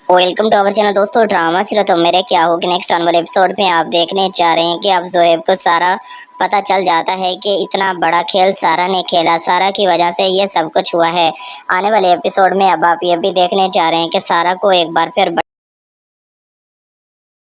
Welcome to our channel दोस्तों। Drama सिरा तो मेरे क्या होगी नेक्स्ट आने वाले एपिसोड में आप देखने जा रहे हैं कि अब जोहेब को सारा पता चल जाता है कि इतना बड़ा खेल सारा ने खेला, सारा की वजह से ये सब कुछ हुआ है। आने वाले एपिसोड में अब आप ये भी देखने जा रहे हैं कि सारा को एक बार फिर बड़े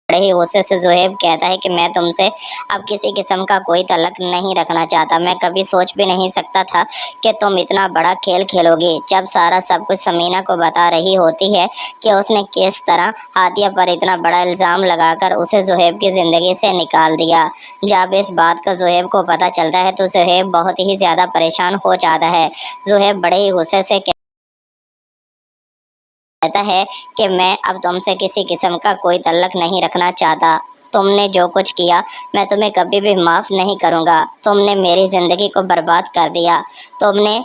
ही गुस्से से जोहेब कहता है कि मैं तुमसे अब किसी किस्म का कोई तल्लक नहीं रखना चाहता। मैं कभी सोच भी नहीं सकता था कि तुम इतना बड़ा खेल खेलोगे। जब सारा सब कुछ समीना को बता रही होती है कि उसने किस तरह हादिया पर इतना बड़ा इल्ज़ाम लगाकर उसे जोहेब की ज़िंदगी से निकाल दिया। जब इस बात का जोहेब को पता चलता है तो जोहेब बहुत ही ज़्यादा परेशान हो जाता है। जोहेब बड़े ही गुस्से से कहता है कि मैं अब तुमसे किसी किस्म का कोई तल्लक नहीं रखना चाहता। तुमने जो कुछ किया मैं तुम्हें कभी भी माफ़ नहीं करूँगा। तुमने मेरी ज़िंदगी को बर्बाद कर दिया। तुमने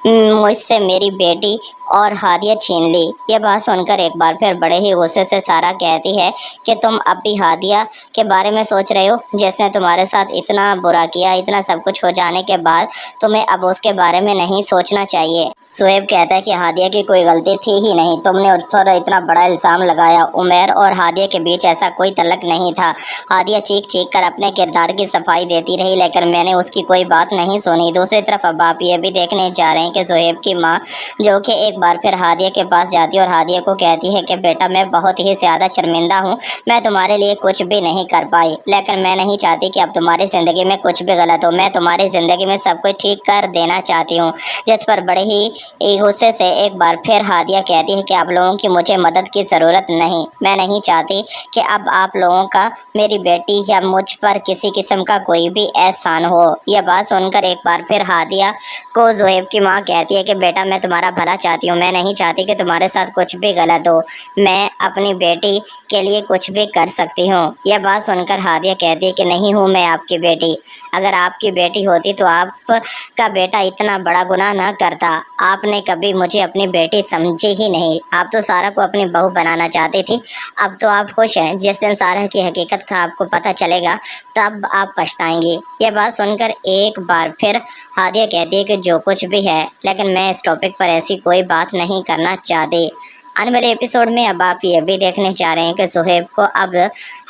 मुझसे मेरी बेटी और हादिया छीन ली। ये बात सुनकर एक बार फिर बड़े ही गुस्से से सारा कहती है कि तुम अब भी हादिया के बारे में सोच रहे हो, जिसने तुम्हारे साथ इतना बुरा किया। इतना सब कुछ हो जाने के बाद तुम्हें अब उसके बारे में नहीं सोचना चाहिए। जोहेब कहता है कि हादिया की कोई गलती थी ही नहीं। तुमने उस पर इतना बड़ा इल्ज़ाम लगाया। उमर और हादिया के बीच ऐसा कोई तल्लक नहीं था। हादिया चीख चीख कर अपने किरदार की सफाई देती रही, लेकिन मैंने उसकी कोई बात नहीं सुनी। दूसरी तरफ अब आप ये भी देखने जा रहे हैं कि जोहेब की माँ जो कि एक बार फिर हादिया के पास जाती है और हादिया को कहती है कि बेटा मैं बहुत ही ज़्यादा शर्मिंदा हूँ। मैं तुम्हारे लिए कुछ भी नहीं कर पाई, लेकिन मैं नहीं चाहती कि अब तुम्हारी ज़िंदगी में कुछ भी गलत हो। मैं तुम्हारी ज़िंदगी में सब कुछ ठीक कर देना चाहती हूँ। जिस पर बड़े ही गुस्से से एक बार फिर हादिया कहती है कि आप लोगों की मुझे मदद की ज़रूरत नहीं। मैं नहीं चाहती कि अब आप लोगों का मेरी बेटी या मुझ पर किसी किस्म का कोई भी एहसान हो। यह बात सुनकर एक बार फिर हादिया को जोहेब की माँ कहती है कि बेटा मैं तुम्हारा भला चाहती हूँ। मैं नहीं चाहती कि तुम्हारे साथ कुछ भी गलत हो। मैं अपनी बेटी के लिए कुछ भी कर सकती हूँ। यह बात सुनकर हादिया कहती है कि नहीं हूँ मैं आपकी बेटी। अगर आपकी बेटी होती तो आपका बेटा इतना बड़ा गुनाह न करता। आपने कभी मुझे अपनी बेटी समझी ही नहीं। आप तो सारा को अपनी बहू बनाना चाहती थी। अब तो आप खुश हैं। जिस दिन सारा की हकीकत का आपको पता चलेगा तब आप पछताएंगी। यह बात सुनकर एक बार फिर हादिया कहती है कि जो कुछ भी है, लेकिन मैं इस टॉपिक पर ऐसी कोई बात नहीं करना चाहती। आने वाले एपिसोड में अब आप ये भी देखने जा रहे हैं कि जोहेब को अब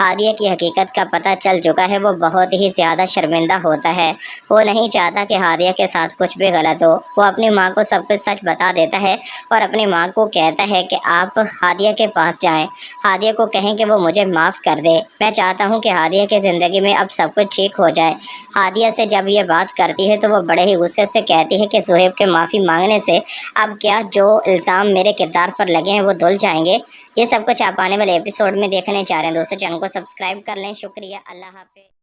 हादिया की हकीकत का पता चल चुका है। वो बहुत ही ज़्यादा शर्मिंदा होता है। वो नहीं चाहता कि हादिया के साथ कुछ भी गलत हो। वो अपनी माँ को सब कुछ सच बता देता है और अपनी माँ को कहता है कि आप हादिया के पास जाएं। हादिया को कहें कि वो मुझे माफ़ कर दे। मैं चाहता हूँ कि हादिया की ज़िंदगी में अब सब कुछ ठीक हो जाए। हादिया से जब ये बात करती है तो वो बड़े ही गुस्से से कहती है कि जोहेब के माफ़ी मांगने से अब क्या जो इल्ज़ाम मेरे किरदार पर लगे हैं वो धुल जाएंगे। ये सब कुछ आप आने वाले एपिसोड में देखने जा रहे हैं। दोस्तों चैनल को सब्सक्राइब कर लें। शुक्रिया। अल्लाह हाफ़िज़।